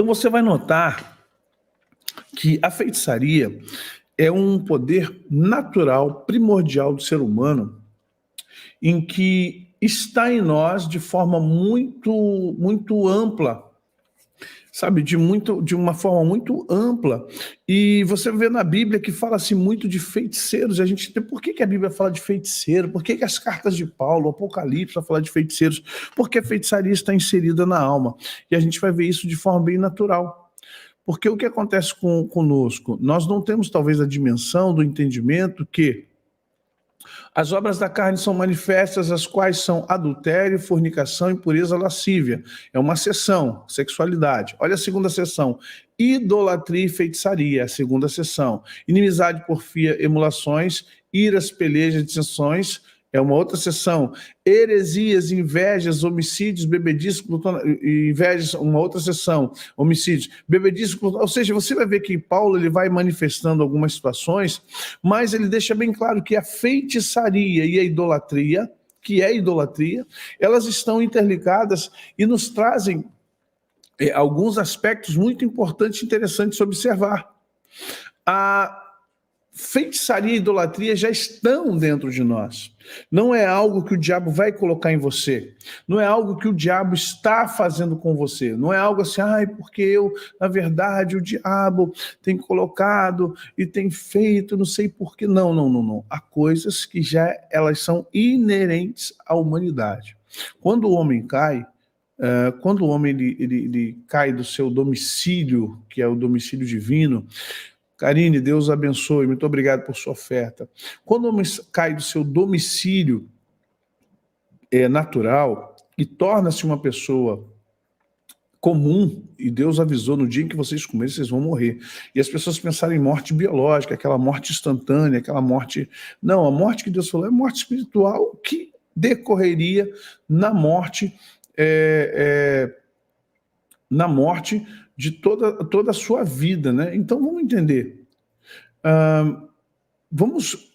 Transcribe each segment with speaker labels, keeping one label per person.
Speaker 1: Então você vai notar que a feitiçaria é um poder natural, primordial do ser humano, em que está em nós de forma muito ampla, sabe, de uma forma muito ampla. E você vê na Bíblia que fala-se muito de feiticeiros. E a gente tem, por que a Bíblia fala de feiticeiro? Por que as cartas de Paulo, o Apocalipse, vai falar de feiticeiros? Porque a feitiçaria está inserida na alma. E a gente vai ver isso de forma bem natural. Porque o que acontece conosco? Nós não temos talvez a dimensão do entendimento que as obras da carne são manifestas, as quais são adultério, fornicação, impureza, lascívia. É uma seção, sexualidade. Olha a segunda seção. Idolatria e feitiçaria, a segunda seção. Inimizade, porfia, emulações, iras, pelejas, dissensões, é uma outra seção. Heresias, invejas, homicídios, bebedices, invejas, uma outra seção. Homicídios, bebedices, ou seja, você vai ver que Paulo ele vai manifestando algumas situações, mas ele deixa bem claro que a feitiçaria e a idolatria, que é idolatria, elas estão interligadas e nos trazem alguns aspectos muito importantes e interessantes de observar. A feitiçaria e idolatria já estão dentro de nós. Não é algo que o diabo vai colocar em você. Não é algo que o diabo está fazendo com você. Não é algo assim, porque eu, na verdade, o diabo tem colocado e tem feito, não sei porquê. Não. Há coisas que já elas são inerentes à humanidade. Quando o homem cai, ele cai do seu domicílio, que é o domicílio divino. Karine, Deus abençoe, muito obrigado por sua oferta. Quando o homem cai do seu domicílio natural e torna-se uma pessoa comum, e Deus avisou, no dia em que vocês comerem, vocês vão morrer. E as pessoas pensaram em morte biológica, aquela morte instantânea, aquela morte... Não, a morte que Deus falou é morte espiritual que decorreria na morte... na morte de toda a sua vida, né? Então vamos entender. Vamos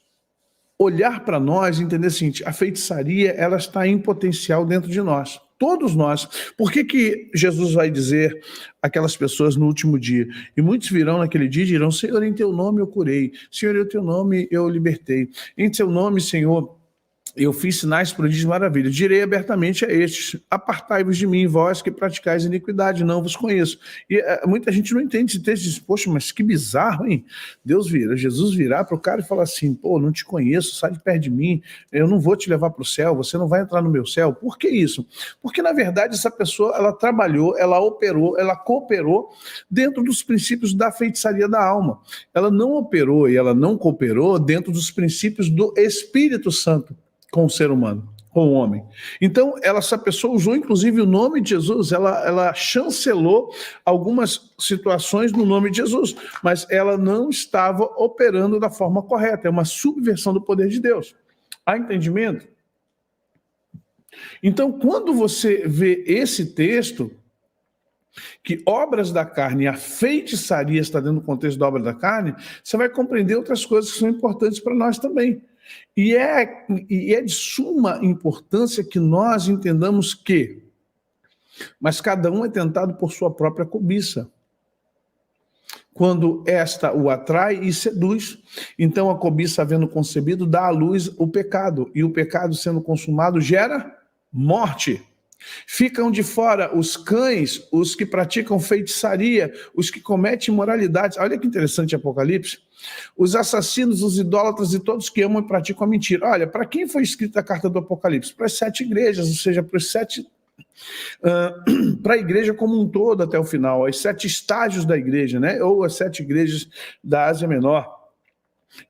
Speaker 1: olhar para nós e entender o seguinte: a feitiçaria ela está em potencial dentro de nós. Todos nós. Por que Jesus vai dizer àquelas pessoas no último dia? E muitos virão naquele dia e dirão: Senhor, em teu nome eu curei. Senhor, em teu nome eu libertei. Em teu nome, Senhor, eu fiz sinais, prodígios e maravilhas. Direi abertamente a estes: apartai-vos de mim, vós que praticais iniquidade, não vos conheço. E muita gente não entende esse texto e diz: poxa, mas que bizarro, hein? Jesus virá para o cara e falar assim: pô, não te conheço, sai de perto de mim, eu não vou te levar para o céu, você não vai entrar no meu céu. Por que isso? Porque, na verdade, essa pessoa, ela trabalhou, ela operou, ela cooperou dentro dos princípios da feitiçaria da alma. Ela não operou e ela não cooperou dentro dos princípios do Espírito Santo com o ser humano, com o homem. Então, essa pessoa usou, inclusive, o nome de Jesus, ela chancelou algumas situações no nome de Jesus, mas ela não estava operando da forma correta, é uma subversão do poder de Deus. Há entendimento? Então, quando você vê esse texto, que obras da carne, a feitiçaria está dentro do contexto da obra da carne, você vai compreender outras coisas que são importantes para nós também. E é de suma importância que nós entendamos que, mas cada um é tentado por sua própria cobiça. Quando esta o atrai e seduz, então a cobiça, havendo concebido, dá à luz o pecado, e o pecado, sendo consumado, gera morte. Ficam de fora os cães, os que praticam feitiçaria, os que cometem imoralidades. Olha que interessante Apocalipse. Os assassinos, os idólatras e todos que amam e praticam a mentira. Olha, para quem foi escrita a carta do Apocalipse? Para as 7 igrejas, ou seja, para os 7... para a igreja como um todo até o final, os 7 estágios da igreja, né? Ou as 7 igrejas da Ásia Menor,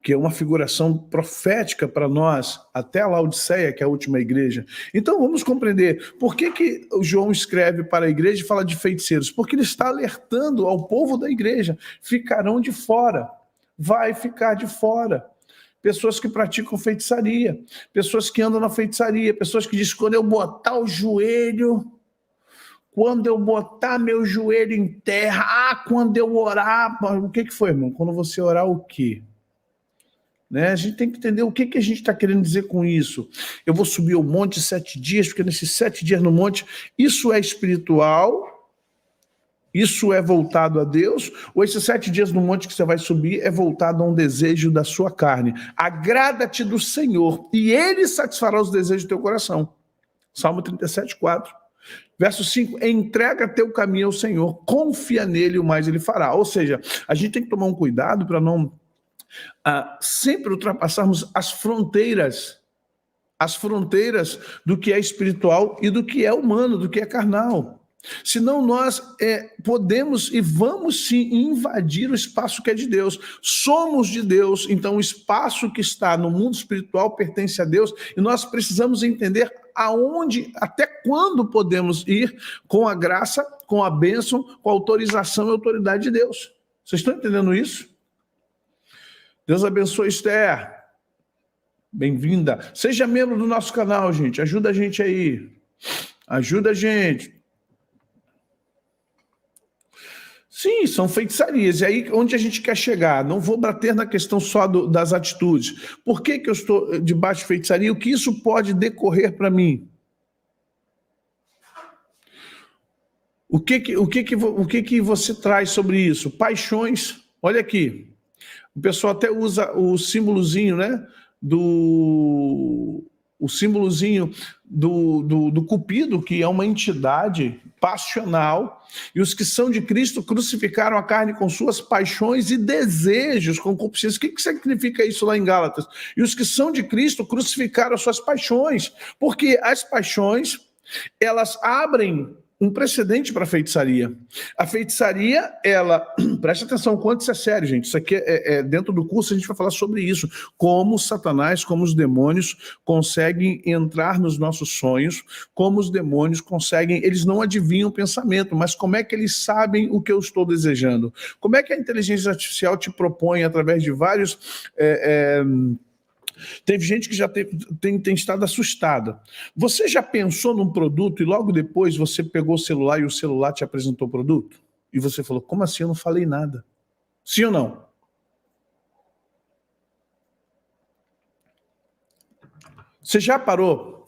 Speaker 1: que é uma figuração profética para nós, até a Laodiceia, que é a última igreja. Então vamos compreender por que o João escreve para a igreja e fala de feiticeiros, porque ele está alertando ao povo da igreja: ficarão de fora, vai ficar de fora. Pessoas que praticam feitiçaria, pessoas que andam na feitiçaria, pessoas que dizem: quando eu botar o joelho, quando eu botar meu joelho em terra, quando eu orar... O que foi, irmão? Quando você orar, o quê? Né? A gente tem que entender o que a gente está querendo dizer com isso. Eu vou subir o monte 7 dias, porque nesses 7 dias no monte, isso é espiritual Isso é voltado a Deus? Ou esses 7 dias no monte que você vai subir é voltado a um desejo da sua carne? Agrada-te do Senhor e Ele satisfará os desejos do teu coração. Salmo 37, 4. Verso 5, entrega teu caminho ao Senhor, confia nele, o mais ele fará. Ou seja, a gente tem que tomar um cuidado para não sempre ultrapassarmos as fronteiras do que é espiritual e do que é humano, do que é carnal. Senão nós podemos e vamos sim invadir o espaço que é de Deus. Somos de Deus, então o espaço que está no mundo espiritual pertence a Deus e nós precisamos entender aonde, até quando podemos ir com a graça, com a bênção, com a autorização e autoridade de Deus. Vocês estão entendendo isso? Deus abençoe, Esther. Bem-vinda. Seja membro do nosso canal, gente. Ajuda a gente aí. Ajuda a gente. Sim, são feitiçarias. E aí, onde a gente quer chegar? Não vou bater na questão só das atitudes. Por que eu estou debaixo de feitiçaria? O que isso pode decorrer para mim? O que você traz sobre isso? Paixões. Olha aqui. O pessoal até usa o símbolozinho, né? O símbolozinho do Cupido, que é uma entidade passional, e os que são de Cristo crucificaram a carne com suas paixões e desejos, concupiscências. O que significa isso lá em Gálatas? E os que são de Cristo crucificaram as suas paixões, porque as paixões, elas abrem um precedente para a feitiçaria. A feitiçaria, ela... Preste atenção, quanto isso é sério, gente. Isso aqui dentro do curso a gente vai falar sobre isso. Como Satanás, como os demônios conseguem entrar nos nossos sonhos, como os demônios conseguem... Eles não adivinham o pensamento, mas como é que eles sabem o que eu estou desejando? Como é que a inteligência artificial te propõe, através de vários... Teve gente que já tem estado assustada. Você já pensou num produto e logo depois você pegou o celular e o celular te apresentou o produto? E você falou, como assim? Eu não falei nada. Sim ou não? Você já parou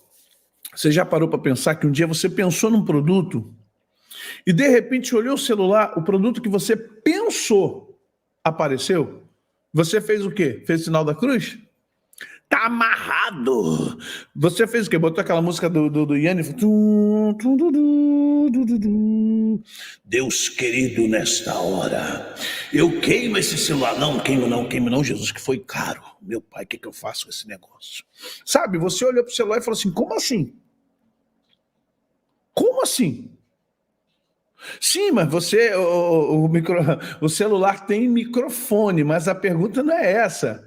Speaker 1: para pensar que um dia você pensou num produto e de repente olhou o celular, o produto que você pensou apareceu? Você fez o quê? Fez o sinal da cruz? Tá amarrado. Você fez o quê? Botou aquela música do Yanni? Deus querido, nesta hora, eu queimo esse celular. Não, queimo não, Jesus, que foi caro. Meu pai, o que eu faço com esse negócio? Sabe, você olhou pro celular e falou assim, como assim? Como assim? Sim, mas você, o celular tem microfone, mas a pergunta não é essa.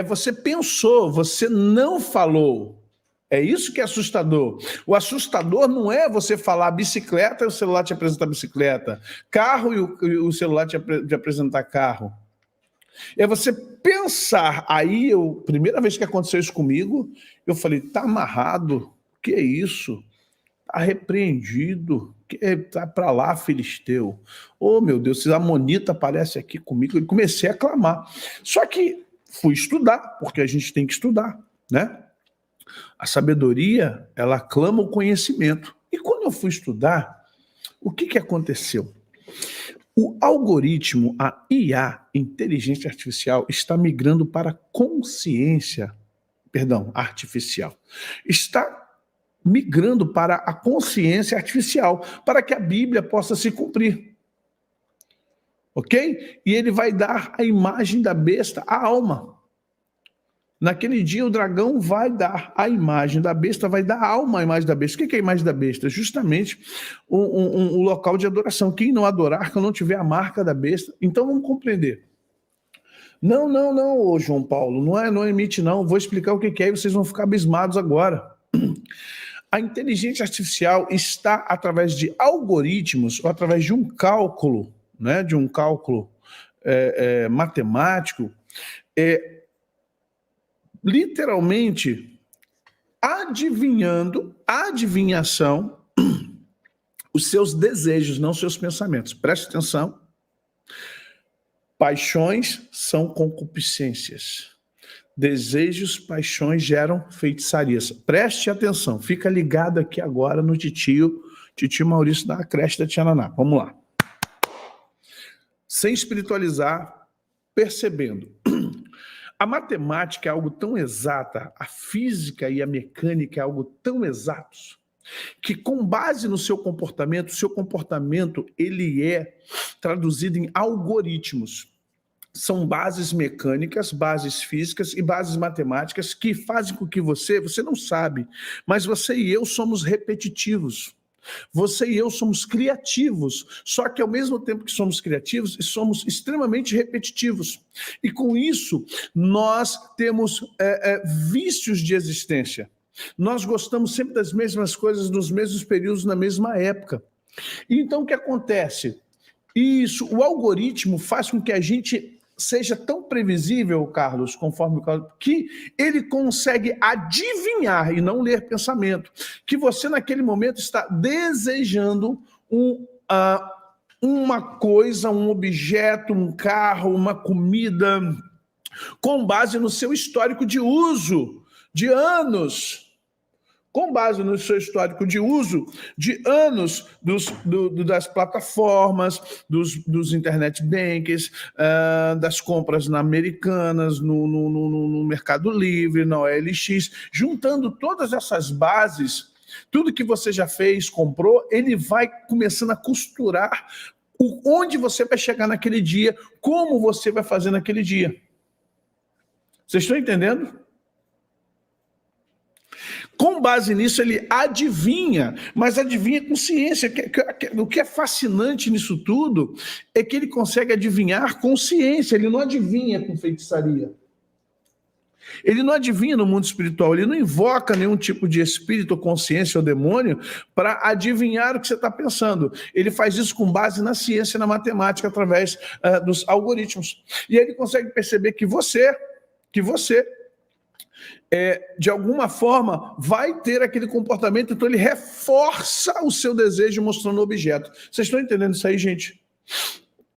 Speaker 1: Você pensou, você não falou. É isso que é assustador. O assustador não é você falar bicicleta e o celular te apresentar bicicleta, carro e o celular te apresentar carro. É você pensar. Aí, primeira vez que aconteceu isso comigo, eu falei, tá amarrado? Que é isso? Tá repreendido? Tá para lá, filisteu. Oh, meu Deus, se a Monita aparece aqui comigo, eu comecei a clamar. Só que fui estudar, porque a gente tem que estudar, né? A sabedoria, ela clama o conhecimento. E quando eu fui estudar, o que aconteceu? O algoritmo, a IA, inteligência artificial, está migrando para consciência, artificial. Está migrando para a consciência artificial, para que a Bíblia possa se cumprir. Ok? E ele vai dar a imagem da besta à alma. Naquele dia o dragão vai dar a imagem da besta, vai dar a alma à imagem da besta. O que é a imagem da besta? Justamente um local de adoração. Quem não adorar, que não tiver a marca da besta. Então vamos compreender. Não, ô João Paulo, não emite não. Vou explicar o que é e vocês vão ficar abismados agora. A inteligência artificial está através de algoritmos ou através de um cálculo, né, de um cálculo matemático, literalmente adivinhação, os seus desejos, não seus pensamentos. Preste atenção. Paixões são concupiscências. Desejos, paixões geram feitiçarias. Preste atenção, fica ligado aqui agora no titio Maurício da creche da Tiananá. Vamos lá. sem espiritualizar, percebendo. A matemática é algo tão exata, a física e a mecânica é algo tão exatos, que com base no seu comportamento ele é traduzido em algoritmos. São bases mecânicas, bases físicas e bases matemáticas que fazem com que você não sabe, mas você e eu somos repetitivos. Você e eu somos criativos, só que ao mesmo tempo que somos criativos, somos extremamente repetitivos. E com isso, nós temos vícios de existência. Nós gostamos sempre das mesmas coisas, nos mesmos períodos, na mesma época. E então o que acontece? O algoritmo faz com que a gente seja tão previsível, Carlos, que ele consegue adivinhar e não ler pensamento, que você naquele momento está desejando uma coisa, um objeto, um carro, uma comida, com base no seu histórico de uso de anos. Com base no seu histórico de uso de anos das plataformas, dos internet banks, das compras na Americanas, no Mercado Livre, na OLX, juntando todas essas bases, tudo que você já fez, comprou, ele vai começando a costurar onde você vai chegar naquele dia, como você vai fazer naquele dia. Vocês estão entendendo? Com base nisso, ele adivinha, mas adivinha com ciência. O que é fascinante nisso tudo é que ele consegue adivinhar com ciência, ele não adivinha com feitiçaria. Ele não adivinha no mundo espiritual, ele não invoca nenhum tipo de espírito, ou consciência ou demônio para adivinhar o que você está pensando. Ele faz isso com base na ciência e na matemática, através dos algoritmos. E aí ele consegue perceber que você de alguma forma, vai ter aquele comportamento, então ele reforça o seu desejo mostrando o objeto. Vocês estão entendendo isso aí, gente?